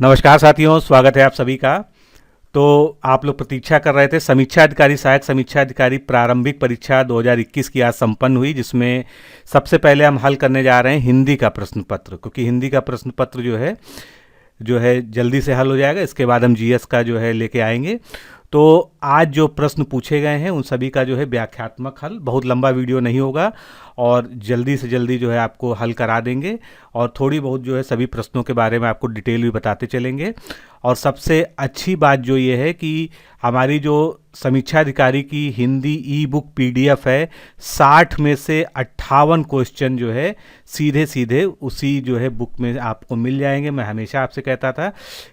नमस्कार साथियों, स्वागत है आप सभी का। तो आप लोग प्रतीक्षा कर रहे थे समीक्षा अधिकारी, सहायक समीक्षा अधिकारी प्रारंभिक परीक्षा 2021 की आज संपन्न हुई, जिसमें सबसे पहले हम हल करने जा रहे हैं हिंदी का प्रश्न पत्र, क्योंकि हिंदी का प्रश्न पत्र जो है जल्दी से हल हो जाएगा। इसके बाद हम जीएस का जो है लेके आएंगे। तो आज जो प्रश्न पूछे गए हैं उन सभी का जो है व्याख्यात्मक हल, बहुत लंबा वीडियो नहीं होगा और जल्दी से जल्दी जो है आपको हल करा देंगे और थोड़ी बहुत जो है सभी प्रश्नों के बारे में आपको डिटेल भी बताते चलेंगे। और सबसे अच्छी बात जो ये है कि हमारी जो समीक्षा अधिकारी की हिंदी ई बुक पीडीएफ है, 60 में से 58 क्वेश्चन जो है सीधे सीधे उसी जो है बुक में आपको मिल जाएंगे। मैं हमेशा आपसे कहता था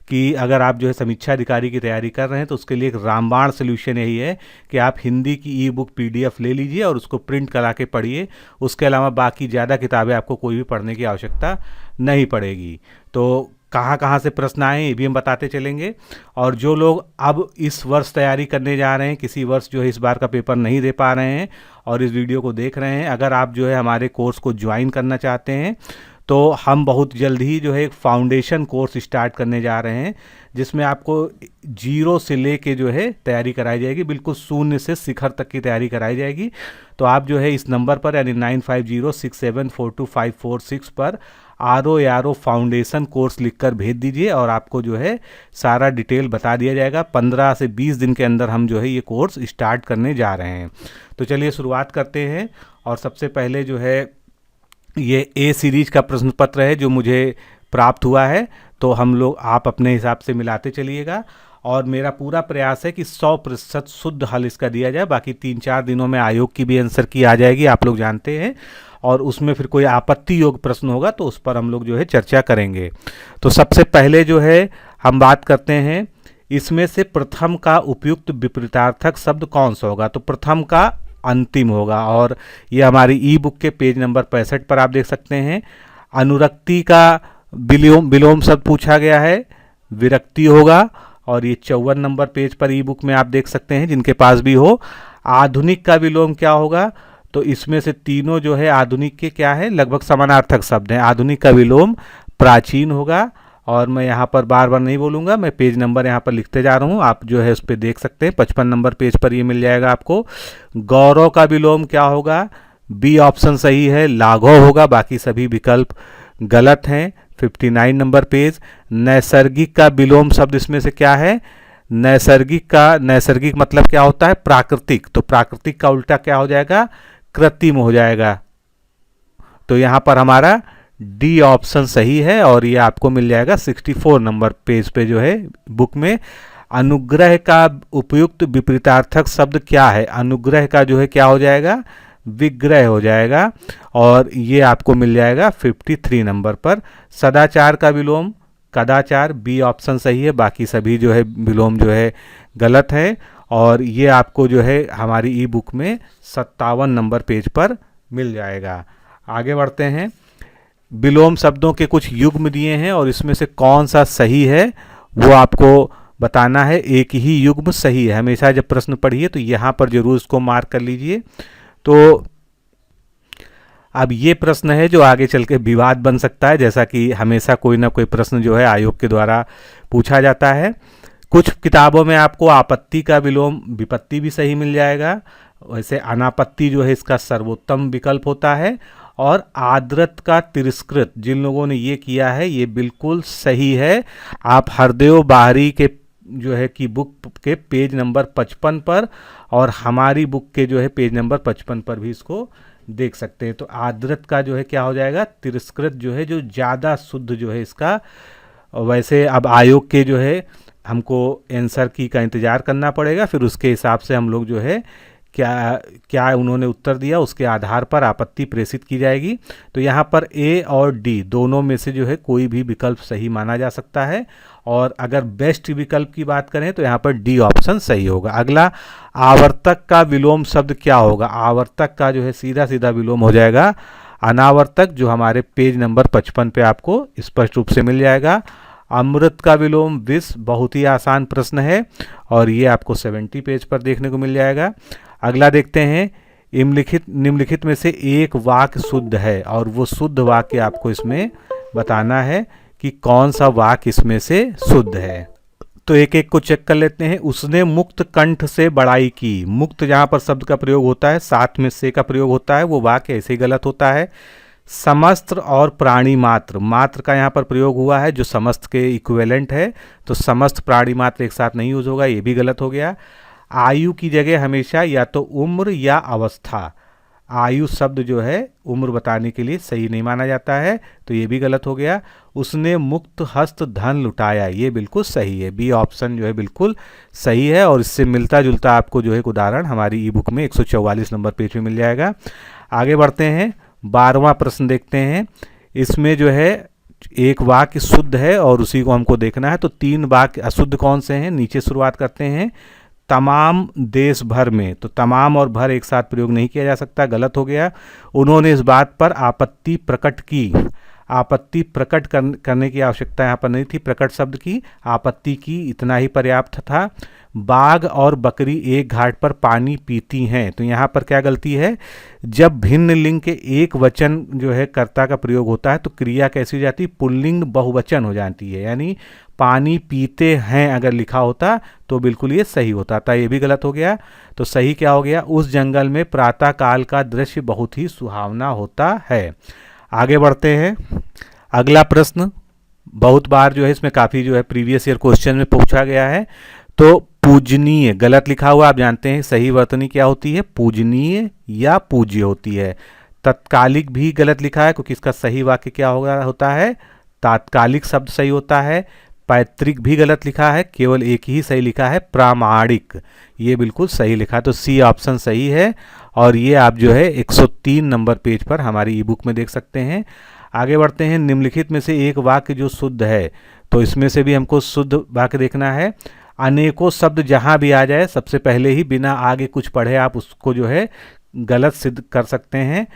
कि अगर आप जो है समीक्षा अधिकारी की तैयारी कर रहे हैं तो उसके लिए एक रामबाण सोल्यूशन यही है कि आप हिंदी की ई बुक पीडीएफ ले लीजिए और उसको प्रिंट करा के पढ़िए। उसके अलावा बाकी ज़्यादा किताबें आपको कोई भी पढ़ने की आवश्यकता नहीं पड़ेगी। तो कहाँ कहाँ से प्रश्न आए ये भी हम बताते चलेंगे। और जो लोग अब इस वर्ष तैयारी करने जा रहे हैं, किसी वर्ष जो है इस बार का पेपर नहीं दे पा रहे हैं और इस वीडियो को देख रहे हैं, अगर आप जो है हमारे कोर्स को ज्वाइन करना चाहते हैं तो हम बहुत जल्द ही जो है एक फाउंडेशन कोर्स स्टार्ट करने जा रहे हैं, जिसमें आपको जीरो से लेके जो है तैयारी कराई जाएगी, बिल्कुल शून्य से शिखर तक की तैयारी कराई जाएगी। तो आप जो है इस नंबर पर यानी 9506742546 पर RO फाउंडेशन कोर्स लिखकर भेज दीजिए और आपको जो है सारा डिटेल बता दिया जाएगा। 15 से 20 दिन के अंदर हम जो है ये कोर्स स्टार्ट करने जा रहे हैं। तो चलिए शुरुआत करते हैं। और सबसे पहले जो है ये ए सीरीज का प्रश्न पत्र है जो मुझे प्राप्त हुआ है, तो हम लोग आप अपने हिसाब से मिलाते चलिएगा। और मेरा पूरा प्रयास है कि 100% शुद्ध हल इसका दिया जाए। बाकी 3-4 दिनों में आयोग की भी आंसर की आ जाएगी, आप लोग जानते हैं, और उसमें फिर कोई आपत्ति योग प्रश्न होगा तो उस पर हम लोग जो है चर्चा करेंगे। तो सबसे पहले जो है हम बात करते हैं, इसमें से प्रथम का उपयुक्त विपरीतार्थक शब्द कौन सा होगा। तो प्रथम का अंतिम होगा और ये हमारी ई बुक के पेज नंबर 65 पर आप देख सकते हैं। अनुरक्ति का विलोम शब्द पूछा गया है, विरक्ति होगा, और ये 54 नंबर पेज पर ई बुक में आप देख सकते हैं जिनके पास भी हो। आधुनिक का विलोम क्या होगा, तो इसमें से तीनों जो है आधुनिक के क्या है, लगभग समानार्थक शब्द हैं। आधुनिक का विलोम प्राचीन होगा, और मैं यहाँ पर बार बार नहीं बोलूँगा, मैं पेज नंबर यहाँ पर लिखते जा रहा हूँ, आप जो है उस पर देख सकते हैं। 55 नंबर पेज पर ये मिल जाएगा आपको। गौरव का विलोम क्या होगा, बी ऑप्शन सही है, लाघव होगा, बाकी सभी विकल्प गलत हैं। 59 नंबर पेज। नैसर्गिक का विलोम शब्द इसमें से क्या है, नैसर्गिक मतलब क्या होता है, प्राकृतिक, तो प्राकृतिक का उल्टा क्या हो जाएगा, कृत्रिम हो जाएगा। तो यहाँ पर हमारा डी ऑप्शन सही है और ये आपको मिल जाएगा 64 नंबर पेज पे जो है बुक में। अनुग्रह का उपयुक्त विपरीतार्थक शब्द क्या है, अनुग्रह का जो है क्या हो जाएगा, विग्रह हो जाएगा, और ये आपको मिल जाएगा 53 नंबर पर। सदाचार का विलोम कदाचार, बी ऑप्शन सही है, बाकी सभी जो है विलोम जो है गलत है, और ये आपको जो है हमारी ई बुक में 57 नंबर पेज पर मिल जाएगा। आगे बढ़ते हैं। विलोम शब्दों के कुछ युग्म दिए हैं और इसमें से कौन सा सही है वो आपको बताना है। एक ही युग्म सही है, हमेशा जब प्रश्न पढ़िए तो यहाँ पर जरूर इसको मार्क कर लीजिए। तो अब ये प्रश्न है जो आगे चल के विवाद बन सकता है, जैसा कि हमेशा कोई ना कोई प्रश्न जो है आयोग के द्वारा पूछा जाता है। कुछ किताबों में आपको आपत्ति का विलोम विपत्ति भी सही मिल जाएगा, वैसे अनापत्ति जो है इसका सर्वोत्तम विकल्प होता है। और आदृत का तिरस्कृत, जिन लोगों ने ये किया है ये बिल्कुल सही है। आप हरदेव बाहरी के जो है कि बुक के पेज नंबर 55 पर और हमारी बुक के जो है पेज नंबर 55 पर भी इसको देख सकते हैं। तो आदृत का जो है क्या हो जाएगा, तिरस्कृत जो है जो ज़्यादा शुद्ध जो है इसका। वैसे अब आयोग के जो है हमको आंसर की का इंतज़ार करना पड़ेगा, फिर उसके हिसाब से हम लोग जो है क्या उन्होंने उत्तर दिया उसके आधार पर आपत्ति प्रेषित की जाएगी। तो यहाँ पर ए और डी दोनों में से जो है कोई भी विकल्प सही माना जा सकता है, और अगर बेस्ट विकल्प की बात करें तो यहाँ पर डी ऑप्शन सही होगा। अगला, आवर्तक का विलोम शब्द क्या होगा, आवर्तक का जो है सीधा सीधा विलोम हो जाएगा अनावर्तक, जो हमारे पेज नंबर 55 पे आपको स्पष्ट रूप से मिल जाएगा। अमृत का विलोम विष, बहुत ही आसान प्रश्न है और ये आपको 70 पेज पर देखने को मिल जाएगा। अगला देखते हैं, निम्नलिखित में से एक वाक्य शुद्ध है और वो शुद्ध वाक्य आपको इसमें बताना है कि कौन सा वाक्य इसमें से शुद्ध है। तो एक एक को चेक कर लेते हैं। उसने मुक्त कंठ से बड़ाई की। मुक्त जहाँ पर शब्द का प्रयोग होता है, साथ में से का प्रयोग होता है, वो वाक्य ऐसे ही गलत होता है। समस्त और प्राणी मात्र, मात्र का यहाँ पर प्रयोग हुआ है जो समस्त के इक्विवेलेंट है, तो समस्त प्राणी मात्र एक साथ नहीं यूज होगा, ये भी गलत हो गया। आयु की जगह हमेशा या तो उम्र या अवस्था, आयु शब्द जो है उम्र बताने के लिए सही नहीं माना जाता है, तो ये भी गलत हो गया। उसने मुक्त हस्त धन लुटाया, ये बिल्कुल सही है, बी ऑप्शन जो है बिल्कुल सही है। और इससे मिलता जुलता आपको जो है एक उदाहरण हमारी ई बुक में 144 नंबर पेज में मिल जाएगा। आगे बढ़ते हैं, 12वां प्रश्न देखते हैं। इसमें जो है एक वाक्य शुद्ध है और उसी को हमको देखना है, तो 3 वाक्य अशुद्ध कौन से हैं, नीचे शुरुआत करते हैं। तमाम देश भर में, तो तमाम और भर एक साथ प्रयोग नहीं किया जा सकता, गलत हो गया। उन्होंने इस बात पर आपत्ति प्रकट की, आपत्ति प्रकट करने की आवश्यकता यहाँ पर नहीं थी, प्रकट शब्द की, आपत्ति की, इतना ही पर्याप्त था। बाघ और बकरी एक घाट पर पानी पीती हैं, तो यहाँ पर क्या गलती है, जब भिन्न लिंग के एक वचन जो है कर्ता का प्रयोग होता है तो क्रिया कैसी हो जाती है, पुल्लिंग बहुवचन हो जाती है, यानी पानी पीते हैं अगर लिखा होता तो बिल्कुल ये सही होता था, ये भी गलत हो गया। तो सही क्या हो गया, उस जंगल में प्रातः काल का दृश्य बहुत ही सुहावना होता है। आगे बढ़ते हैं, अगला प्रश्न बहुत बार जो है इसमें काफ़ी जो है प्रीवियस ईयर क्वेश्चन में पूछा गया है। तो पूजनीय गलत लिखा हुआ, आप जानते हैं सही वर्तनी क्या होती है, पूजनीय या पूज्य होती है। तत्कालिक भी गलत लिखा है क्योंकि इसका सही वाक्य क्या होता है, तात्कालिक शब्द सही होता है। पैतृक भी गलत लिखा है, केवल एक ही सही लिखा है, प्रामाणिक, ये बिल्कुल सही लिखा है, तो सी ऑप्शन सही है। और ये आप जो है 103 नंबर पेज पर हमारी ई बुक में देख सकते हैं। आगे बढ़ते हैं, निम्नलिखित में से एक वाक्य जो शुद्ध है, तो इसमें से भी हमको शुद्ध वाक्य देखना है। अनेकों शब्द जहाँ भी आ जाए सबसे पहले ही बिना आगे कुछ पढ़े आप उसको जो है गलत सिद्ध कर सकते हैं,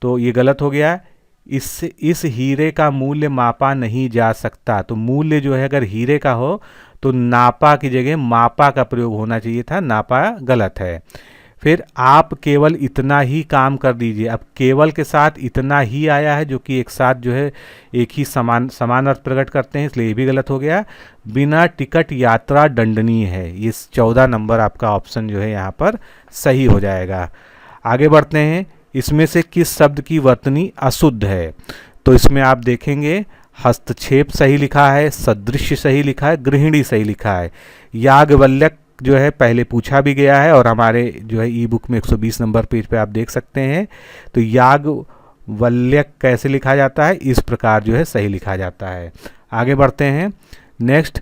तो ये गलत हो गया। इस हीरे का मूल्य मापा नहीं जा सकता, तो मूल्य जो है अगर हीरे का हो तो नापा की जगह मापा का प्रयोग होना चाहिए था, नापा गलत है। फिर आप केवल इतना ही काम कर दीजिए, अब केवल के साथ इतना ही आया है जो कि एक साथ जो है एक ही समान अर्थ प्रकट करते हैं, इसलिए ये भी गलत हो गया। बिना टिकट यात्रा दंडनीय है, ये 14 नंबर आपका ऑप्शन जो है यहाँ पर सही हो जाएगा। आगे बढ़ते हैं, इसमें से किस शब्द की वर्तनी अशुद्ध है, तो इसमें आप देखेंगे हस्तक्षेप सही लिखा है, सदृश्य सही लिखा है, गृहिणी सही लिखा है। याज्ञवल्क्य जो है पहले पूछा भी गया है और हमारे जो है ई बुक में 120 नंबर पेज पे आप देख सकते हैं। तो याज्ञवल्क्य कैसे लिखा जाता है, इस प्रकार जो है सही लिखा जाता है। आगे बढ़ते हैं, नेक्स्ट,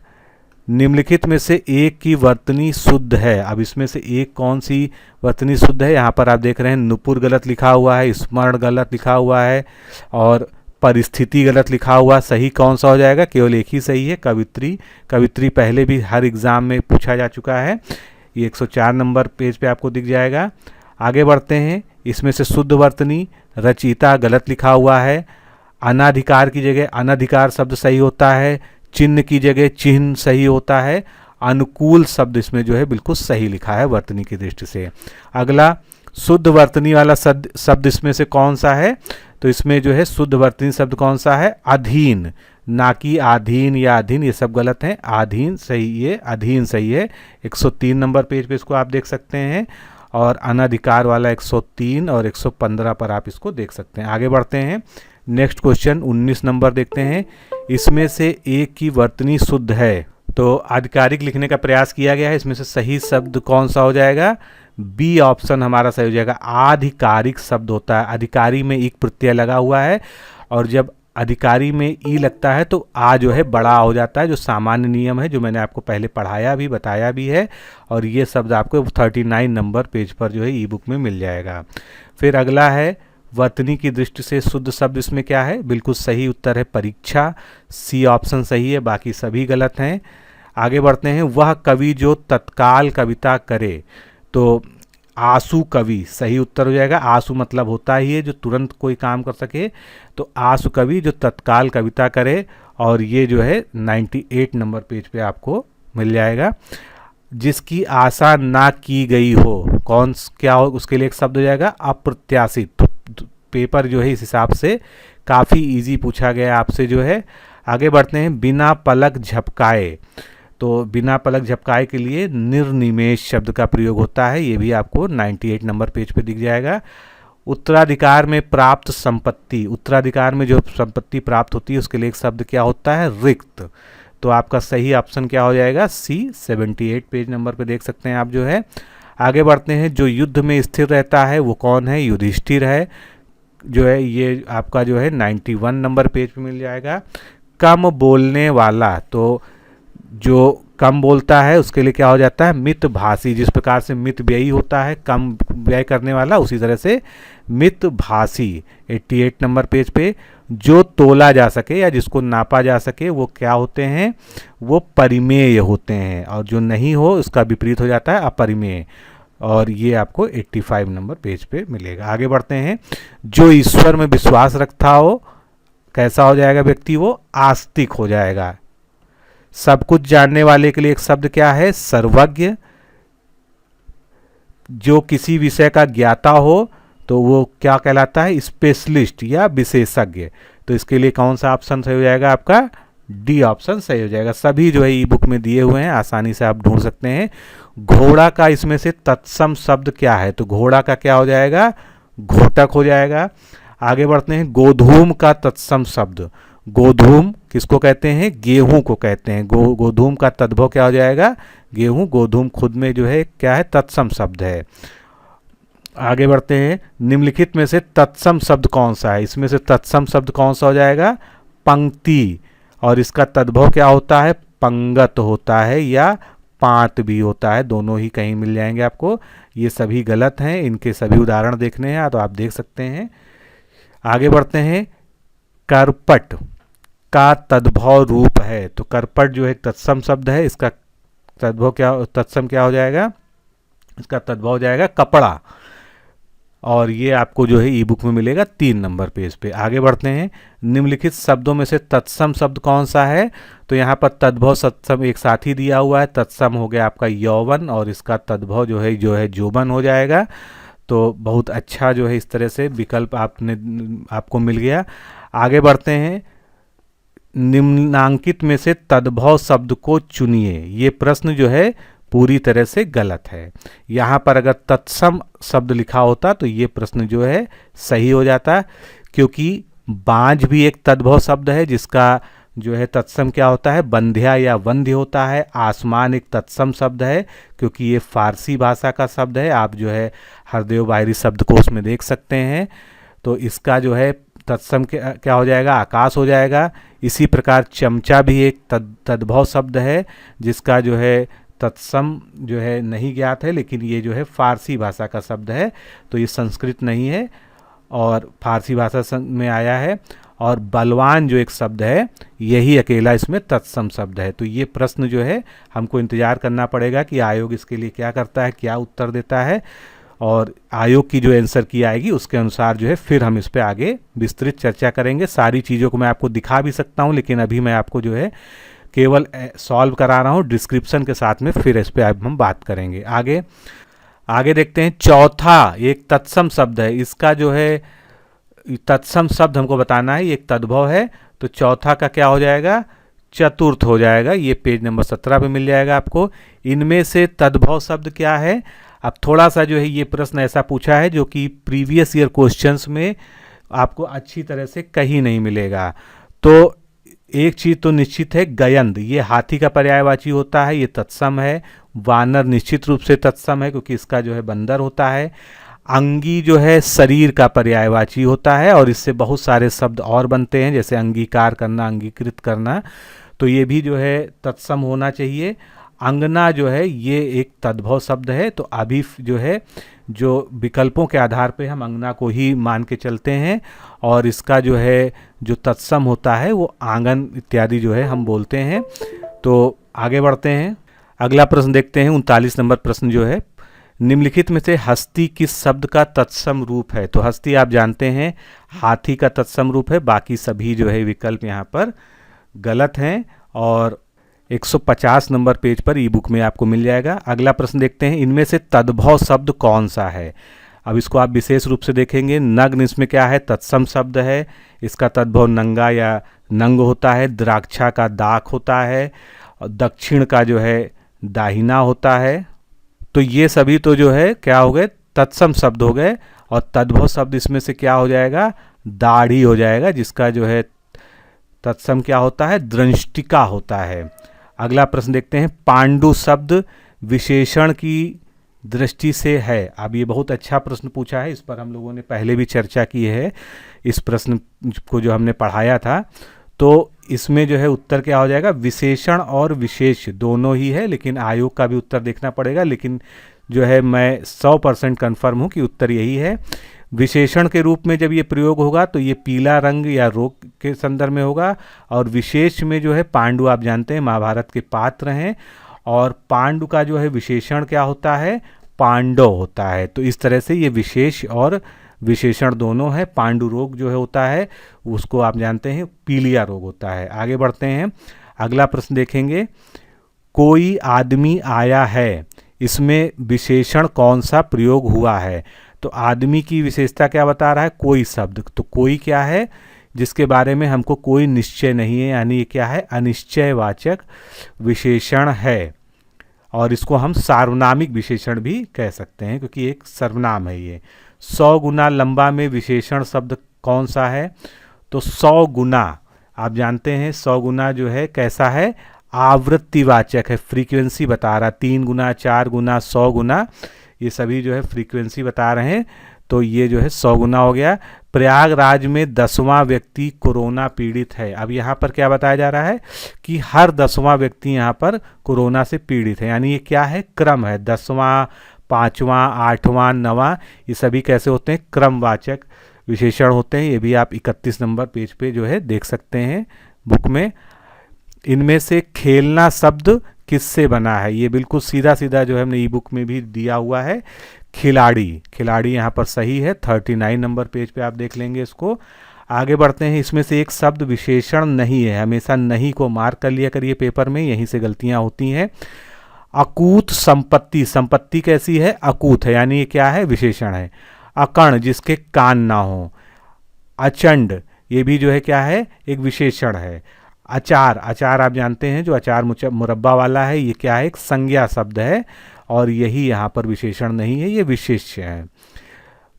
निम्नलिखित में से एक की वर्तनी शुद्ध है। अब इसमें से एक कौन सी वर्तनी शुद्ध है, यहाँ पर आप देख रहे हैं नुपुर गलत लिखा हुआ है, स्मरण गलत लिखा हुआ है और परिस्थिति गलत लिखा हुआ। सही कौन सा हो जाएगा, केवल एक ही सही है, कवित्री। कवित्री पहले भी हर एग्जाम में पूछा जा चुका है, ये 104 नंबर पेज पे आपको दिख जाएगा। आगे बढ़ते हैं, इसमें से शुद्ध वर्तनी रचयिता गलत लिखा हुआ है, अनाधिकार की जगह अनधिकार शब्द सही होता है, चिन्ह की जगह चिन्ह सही होता है, अनुकूल शब्द इसमें जो है बिल्कुल सही लिखा है वर्तनी की दृष्टि से। अगला, शुद्ध वर्तनी वाला शब्द इसमें से कौन सा है, तो इसमें जो है शुद्ध वर्तनी शब्द कौन सा है, अधीन, ना कि आधीन या अधीन, ये सब गलत हैं। आधीन सही है, अधीन सही है, 103 नंबर पेज पे इसको आप देख सकते हैं। और अनधिकार वाला 103 और 115 पर आप इसको देख सकते हैं। आगे बढ़ते हैं, नेक्स्ट क्वेश्चन 19 नंबर देखते हैं। इसमें से एक की वर्तनी शुद्ध है, तो आधिकारिक लिखने का प्रयास किया गया है, इसमें से सही शब्द कौन सा हो जाएगा, बी ऑप्शन हमारा सही हो जाएगा। आधिकारिक शब्द होता है, अधिकारी में एक प्रत्यय लगा हुआ है और जब अधिकारी में ई लगता है तो आ जो है बड़ा हो जाता है, जो सामान्य नियम है, जो मैंने आपको पहले पढ़ाया भी बताया भी है। और ये शब्द आपको 39 नंबर पेज पर जो है ई बुक में मिल जाएगा। फिर अगला है, वर्तनी की दृष्टि से शुद्ध शब्द इसमें क्या है, बिल्कुल सही उत्तर है परीक्षा, सी ऑप्शन सही है, बाकी सभी गलत हैं। आगे बढ़ते हैं, वह कवि जो तत्काल कविता करे, तो आंसू कवि सही उत्तर हो जाएगा। आंसू मतलब होता ही है जो तुरंत कोई काम कर सके, तो आंसू कवि जो तत्काल कविता करे, और ये जो है 98 नंबर पेज पे आपको मिल जाएगा। जिसकी आशा ना की गई हो, कौन क्या हो, उसके लिए एक शब्द हो जाएगा अप्रत्याशित। पेपर जो है इस हिसाब से काफ़ी इजी पूछा गया आपसे जो है। आगे बढ़ते हैं, बिना पलक झपकाए। तो बिना पलक झपकाए के लिए निर्निमेष शब्द का प्रयोग होता है, ये भी आपको 98 नंबर पेज पे दिख जाएगा। उत्तराधिकार में प्राप्त संपत्ति, उत्तराधिकार में जो संपत्ति प्राप्त होती है उसके लिए एक शब्द क्या होता है, रिक्त। तो आपका सही ऑप्शन क्या हो जाएगा, सी। 78 पेज नंबर पे देख सकते हैं आप जो है। आगे बढ़ते हैं, जो युद्ध में स्थिर रहता है वो कौन है, युधिष्ठिर है जो है, ये आपका जो है 91 नंबर पेज पे मिल जाएगा। कम बोलने वाला, तो जो कम बोलता है उसके लिए क्या हो जाता है, मितभाषी। जिस प्रकार से मित व्ययी होता है, कम व्यय करने वाला, उसी तरह से मितभाषी। 88 नंबर पेज पे, जो तोला जा सके या जिसको नापा जा सके वो क्या होते हैं, वो परिमेय होते हैं, और जो नहीं हो उसका विपरीत हो जाता है अपरिमेय, और ये आपको 85 नंबर पेज पे मिलेगा। आगे बढ़ते हैं, जो ईश्वर में विश्वास रखता हो कैसा हो जाएगा व्यक्ति, वो आस्तिक हो जाएगा। सब कुछ जानने वाले के लिए एक शब्द क्या है, सर्वज्ञ। जो किसी विषय का ज्ञाता हो तो वो क्या कहलाता है, स्पेशलिस्ट या विशेषज्ञ। तो इसके लिए कौन सा ऑप्शन सही हो जाएगा, आपका डी ऑप्शन सही हो जाएगा। सभी जो है ई बुक में दिए हुए हैं, आसानी से आप ढूंढ सकते हैं। घोड़ा का इसमें से तत्सम शब्द क्या है, तो घोड़ा का क्या हो जाएगा, घोटक हो जाएगा। आगे बढ़ते हैं, गोधूम का तत्सम शब्द, गोधूम किसको कहते हैं, गेहूं को कहते हैं। गोधूम का तद्भव क्या हो जाएगा, गेहूं। गोधूम खुद में जो है क्या है, तत्सम शब्द है। आगे बढ़ते हैं, निम्नलिखित में से तत्सम शब्द कौन सा है, इसमें से तत्सम शब्द कौन सा हो जाएगा, पंक्ति, और इसका तद्भव क्या होता है, पंगत होता है या पात भी होता है, दोनों ही कहीं मिल जाएंगे आपको। ये सभी गलत हैं, इनके सभी उदाहरण देखने हैं तो आप देख सकते हैं। आगे बढ़ते हैं, करपट का तद्भव रूप है, तो करपट जो है तत्सम शब्द है, इसका तद्भव क्या, तत्सम क्या हो जाएगा, इसका तद्भव हो जाएगा कपड़ा, और ये आपको जो है ई बुक में मिलेगा 3 नंबर पेज पे। आगे बढ़ते हैं, निम्नलिखित शब्दों में से तत्सम शब्द कौन सा है, तो यहाँ पर तद्भव तत्सम एक साथ ही दिया हुआ है। तत्सम हो गया आपका यौवन, और इसका तद्भव जो है जोबन हो जाएगा। तो बहुत अच्छा जो है इस तरह से विकल्प आपको मिल गया। आगे बढ़ते हैं, निम्नांकित में से तद्भव शब्द को चुनिए। ये प्रश्न जो है पूरी तरह से गलत है। यहाँ पर अगर तत्सम शब्द लिखा होता तो ये प्रश्न जो है सही हो जाता, क्योंकि बांझ भी एक तद्भव शब्द है जिसका जो है तत्सम क्या होता है, बंध्या या वंध्य होता है। आसमान एक तत्सम शब्द है क्योंकि ये फारसी भाषा का शब्द है, आप जो है हरदेव बाहरी शब्दकोश में देख सकते हैं। तो इसका जो है तत्सम क्या हो जाएगा, आकाश हो जाएगा। इसी प्रकार चमचा भी एक तद्भव शब्द है जिसका जो है तत्सम जो है नहीं ज्ञात है, लेकिन ये जो है फारसी भाषा का शब्द है, तो ये संस्कृत नहीं है और फारसी भाषा में आया है। और बलवान जो एक शब्द है यही अकेला इसमें तत्सम शब्द है। तो ये प्रश्न जो है हमको इंतजार करना पड़ेगा कि आयोग इसके लिए क्या करता है, क्या उत्तर देता है, और आयोग की जो आंसर की आएगी उसके अनुसार जो है फिर हम इस पर आगे विस्तृत चर्चा करेंगे। सारी चीज़ों को मैं आपको दिखा भी सकता हूँ, लेकिन अभी मैं आपको जो है केवल सॉल्व करा रहा हूँ, डिस्क्रिप्शन के साथ में फिर इस पर हम बात करेंगे। आगे देखते हैं, चौथा एक तत्सम शब्द है, इसका जो है तत्सम शब्द हमको बताना है, ये एक तद्भव है, तो चौथा का क्या हो जाएगा, चतुर्थ हो जाएगा। ये पेज नंबर 17 पे मिल जाएगा आपको। इनमें से तद्भव शब्द क्या है, अब थोड़ा सा जो है ये प्रश्न ऐसा पूछा है जो कि प्रीवियस ईयर क्वेश्चंस में आपको अच्छी तरह से कहीं नहीं मिलेगा। तो एक चीज़ तो निश्चित है, गयंद, ये हाथी का पर्यायवाची होता है, ये तत्सम है। वानर निश्चित रूप से तत्सम है क्योंकि इसका जो है बंदर होता है। अंगी जो है शरीर का पर्यायवाची होता है और इससे बहुत सारे शब्द और बनते हैं, जैसे अंगीकार करना, अंगीकृत करना, तो ये भी जो है तत्सम होना चाहिए। अंगना जो है ये एक तद्भव शब्द है, तो अभी जो है जो विकल्पों के आधार पे हम अंगना को ही मान के चलते हैं, और इसका जो है जो तत्सम होता है वो आंगन इत्यादि जो है हम बोलते हैं। तो आगे बढ़ते हैं, अगला प्रश्न देखते हैं। 39 नंबर प्रश्न जो है, निम्नलिखित में से हस्ती किस शब्द का तत्सम रूप है, तो हस्ती आप जानते हैं हाथी का तत्सम रूप है, बाकी सभी जो है विकल्प यहाँ पर गलत हैं, और 150 नंबर पेज पर ई बुक में आपको मिल जाएगा। अगला प्रश्न देखते हैं, इनमें से तद्भव शब्द कौन सा है। अब इसको आप विशेष रूप से देखेंगे, नग्न इसमें क्या है, तत्सम शब्द है, इसका तद्भव नंगा या नंग होता है, द्राक्षा का दाक होता है, और दक्षिण का जो है दाहिना होता है। तो ये सभी तो जो है क्या हो गए, तत्सम शब्द हो गए, और तद्भव शब्द इसमें से क्या हो जाएगा, दाढ़ी हो जाएगा, जिसका जो है तत्सम क्या होता है, दृष्टिका होता है। अगला प्रश्न देखते हैं, पांडु शब्द विशेषण की दृष्टि से है। अब ये बहुत अच्छा प्रश्न पूछा है, इस पर हम लोगों ने पहले भी चर्चा की है, इस प्रश्न को जो हमने पढ़ाया था। तो इसमें जो है उत्तर क्या हो जाएगा, विशेषण और विशेष दोनों ही है, लेकिन आयोग का भी उत्तर देखना पड़ेगा, लेकिन जो है मैं 100% कन्फर्म हूँ कि उत्तर यही है। विशेषण के रूप में जब ये प्रयोग होगा तो ये पीला रंग या रोग के संदर्भ में होगा, और विशेष में जो है पांडु आप जानते हैं महाभारत के पात्र हैं, और पांडु का जो है विशेषण क्या होता है, पांडव होता है। तो इस तरह से ये विशेष और विशेषण दोनों है। पांडु रोग जो है होता है उसको आप जानते हैं पीलिया रोग होता है। आगे बढ़ते हैं, अगला प्रश्न देखेंगे, कोई आदमी आया है, इसमें विशेषण कौन सा प्रयोग हुआ है। तो आदमी की विशेषता क्या बता रहा है, कोई शब्द। तो कोई क्या है, जिसके बारे में हमको कोई निश्चय नहीं है, यानी ये क्या है, अनिश्चयवाचक विशेषण है, और इसको हम सार्वनामिक विशेषण भी कह सकते हैं क्योंकि एक सर्वनाम है ये। 100 गुना लंबा में विशेषण शब्द कौन सा है, तो 100 गुना आप जानते हैं, 100 गुना जो है कैसा है, आवृत्तिवाचक है, फ्रीक्वेंसी बता रहा, 3 गुना 4 गुना 100 गुना, ये सभी जो है फ्रीक्वेंसी बता रहे हैं। तो ये जो है 100 गुना हो गया। प्रयागराज में 10वां व्यक्ति कोरोना पीड़ित है। अब यहाँ पर क्या बताया जा रहा है कि हर 10वां व्यक्ति यहाँ पर कोरोना से पीड़ित है, यानी ये क्या है, क्रम है, 10वां 5वां 8वां 9वां, ये सभी कैसे होते हैं, क्रमवाचक विशेषण होते हैं। ये भी आप 31 नंबर पेज पे जो है देख सकते हैं बुक में। इनमें से खेलना शब्द किससे बना है, ये बिल्कुल सीधा सीधा जो है हमने ई बुक में भी दिया हुआ है, खिलाड़ी। खिलाड़ी यहाँ पर सही है, 39 नंबर पेज पे आप देख लेंगे इसको। आगे बढ़ते हैं, इसमें से एक शब्द विशेषण नहीं है, हमेशा नहीं को मार्क कर लिया करिए पेपर में, यहीं से गलतियाँ होती हैं। अकूत संपत्ति, संपत्ति कैसी है, अकूत है, यानी ये क्या है, विशेषण है। अकर्ण, जिसके कान ना हो। अचंड, ये भी जो है क्या है, एक विशेषण है। अचार, अचार आप जानते हैं जो अचार मुरब्बा वाला है, ये क्या है, एक संज्ञा शब्द है, और यही यहाँ पर विशेषण नहीं है, ये विशेष्य है।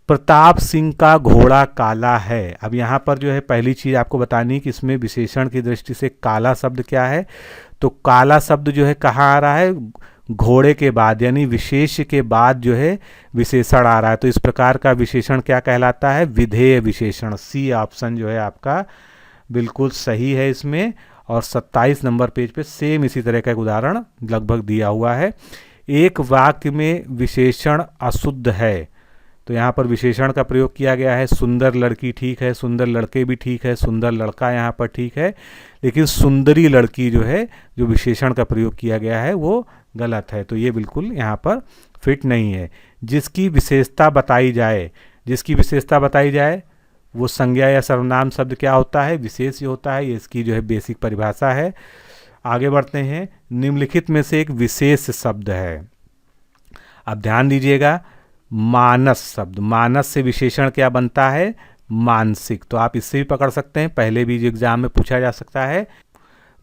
प्रताप सिंह का घोड़ा काला है। अब यहाँ पर जो है पहली चीज़ आपको बतानी कि इसमें विशेषण की दृष्टि से काला शब्द क्या है, तो काला शब्द जो है कहाँ आ रहा है, घोड़े के बाद, यानी विशेष के बाद जो है विशेषण आ रहा है। तो इस प्रकार का विशेषण क्या कहलाता है, विधेय विशेषण। सी ऑप्शन जो है आपका बिल्कुल सही है इसमें। और 27 नंबर पेज पे सेम इसी तरह का एक उदाहरण लगभग दिया हुआ है। एक वाक्य में विशेषण अशुद्ध है, तो यहाँ पर विशेषण का प्रयोग किया गया है। सुंदर लड़की ठीक है, सुंदर लड़के भी ठीक है, सुंदर लड़का यहाँ पर ठीक है, लेकिन सुंदरी लड़की जो है, जो विशेषण का प्रयोग किया गया है वो गलत है, तो ये बिल्कुल यहाँ पर फिट नहीं है। जिसकी विशेषता बताई जाए, जिसकी विशेषता बताई जाए वो संज्ञा या सर्वनाम शब्द क्या होता है, विशेष होता है, ये इसकी जो है बेसिक परिभाषा है। आगे बढ़ते हैं, निम्नलिखित में से एक विशेष शब्द है। अब ध्यान दीजिएगा, मानस शब्द, मानस से विशेषण क्या बनता है, मानसिक। तो आप इससे भी पकड़ सकते हैं, पहले भी एग्जाम में पूछा जा सकता है।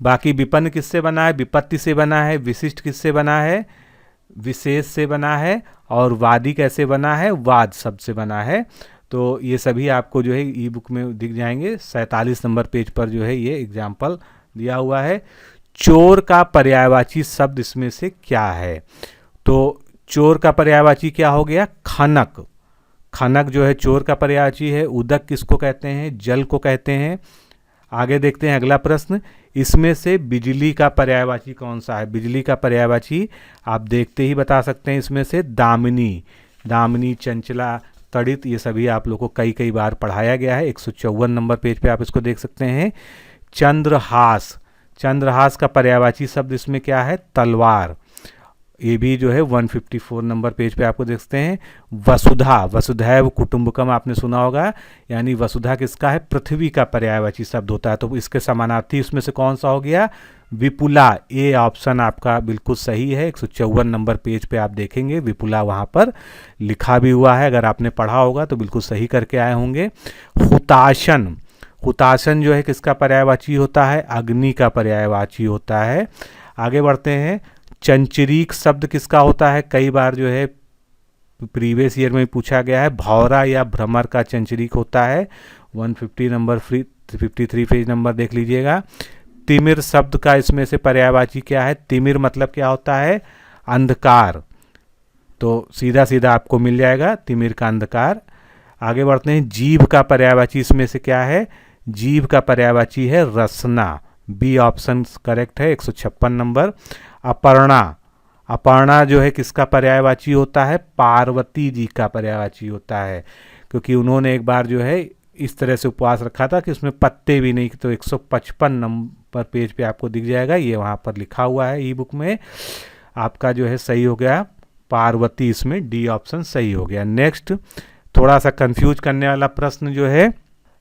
बाकी विपन्न किससे बना है, विपत्ति से बना है। विशिष्ट किससे बना है, विशेष से बना है। और वादी कैसे बना है, वाद शब्द से बना है। तो ये सभी आपको जो है ई बुक में दिख जाएंगे। 47 नंबर पेज पर जो है ये एग्जाम्पल दिया हुआ है। चोर का पर्यायवाची शब्द इसमें से क्या है, तो चोर का पर्यायवाची क्या हो गया, खनक। खनक जो है चोर का पर्यायवाची है। उदक किसको कहते हैं, जल को कहते हैं। आगे देखते हैं अगला प्रश्न, इसमें से बिजली का पर्यायवाची कौन सा है। बिजली का पर्यायवाची आप देखते ही बता सकते हैं, इसमें से दामिनी, दामिनी, चंचला, तड़ित, ये सभी आप लोग को कई बार पढ़ाया गया है। 154 नंबर पेज पे आप इसको देख सकते हैं। चंद्रहास, चंद्रहास का पर्यायवाची शब्द इसमें क्या है, तलवार। ये भी जो है 154 नंबर पेज पे आपको देख सकते हैं। वसुधा, वसुधैव कुटुंबकम आपने सुना होगा, यानी वसुधा किसका है, पृथ्वी का पर्यायवाची शब्द होता है। तो इसके समानार्थी उसमें से कौन सा हो गया, विपुला। ए ऑप्शन आपका बिल्कुल सही है। 154 नंबर पेज पे आप देखेंगे विपुला वहाँ पर लिखा भी हुआ है, अगर आपने पढ़ा होगा तो बिल्कुल सही करके आए होंगे। हुताशन, हुताशन जो है किसका पर्यायवाची होता है? अग्नि का पर्यायवाची होता है। आगे बढ़ते हैं, चंचरीक शब्द किसका होता है? कई बार जो है प्रीवियस ईयर में पूछा गया है, भौरा या भ्रमर का चंचरीक होता है। 150 नंबर 53 पेज नंबर देख लीजिएगा। तिमिर शब्द का इसमें से पर्यायवाची क्या है? तिमिर मतलब क्या होता है? अंधकार। तो सीधा सीधा आपको मिल जाएगा तिमिर का अंधकार। आगे बढ़ते हैं, जीभ का पर्यायवाची इसमें से क्या है? जीभ का पर्यायवाची है रसना। बी ऑप्शन करेक्ट है, 156 नंबर। अपर्णा, अपर्णा जो है किसका पर्यायवाची होता है? पार्वती जी का पर्यायवाची होता है, क्योंकि उन्होंने एक बार जो है इस तरह से उपवास रखा था कि उसमें पत्ते भी नहीं। तो 155 नंबर पेज पे आपको दिख जाएगा, ये वहाँ पर लिखा हुआ है ई बुक में। आपका जो है सही हो गया पार्वती, इसमें डी ऑप्शन सही हो गया। नेक्स्ट, थोड़ा सा कंफ्यूज करने वाला प्रश्न जो है,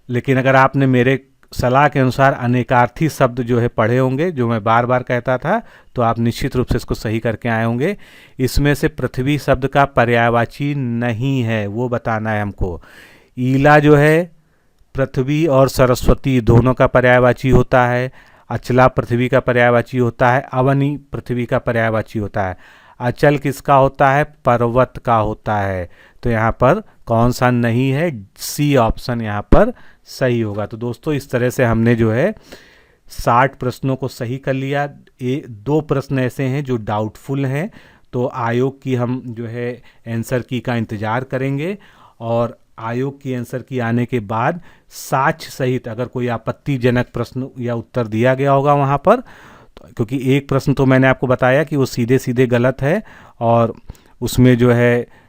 लेकिन अगर आपने मेरे सलाह के अनुसार अनेकार्थी शब्द जो है पढ़े होंगे, जो मैं बार बार कहता था, तो आप निश्चित रूप से इसको सही करके आए होंगे। इसमें से पृथ्वी शब्द का पर्यायवाची नहीं है, वो बताना है हमको। ईला जो है पृथ्वी और सरस्वती दोनों का पर्यायवाची होता है। अचला पृथ्वी का पर्यायवाची होता है। अवनी पृथ्वी का पर्यायवाची होता है। अचल किसका होता है? पर्वत का होता है। तो यहाँ पर कौन सा नहीं है? सी ऑप्शन यहाँ पर सही होगा। तो दोस्तों इस तरह से हमने जो है 60 प्रश्नों को सही कर लिया। 2 प्रश्न ऐसे हैं जो डाउटफुल हैं, तो आयोग की हम जो है आंसर की का इंतज़ार करेंगे, और आयोग की आंसर की आने के बाद साक्ष्य सहित अगर कोई आपत्तिजनक प्रश्न या उत्तर दिया गया होगा वहाँ पर, क्योंकि एक प्रश्न तो मैंने आपको बताया कि वो सीधे सीधे गलत है, और उसमें जो है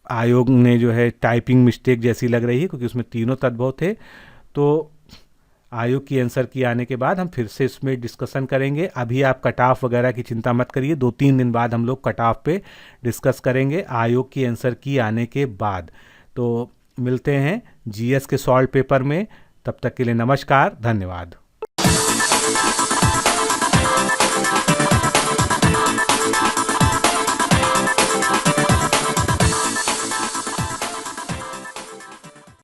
आयोग ने जो है टाइपिंग मिस्टेक जैसी लग रही है, क्योंकि उसमें तीनों तद्भव थे। तो आयोग की आंसर की आने के बाद हम फिर से इसमें डिस्कशन करेंगे। अभी आप कट ऑफ वगैरह की चिंता मत करिए, 2-3 दिन बाद हम लोग कट ऑफ पे डिस्कस करेंगे आयोग की आंसर की आने के बाद। तो मिलते हैं जीएस के सॉल्व पेपर में, तब तक के लिए नमस्कार, धन्यवाद।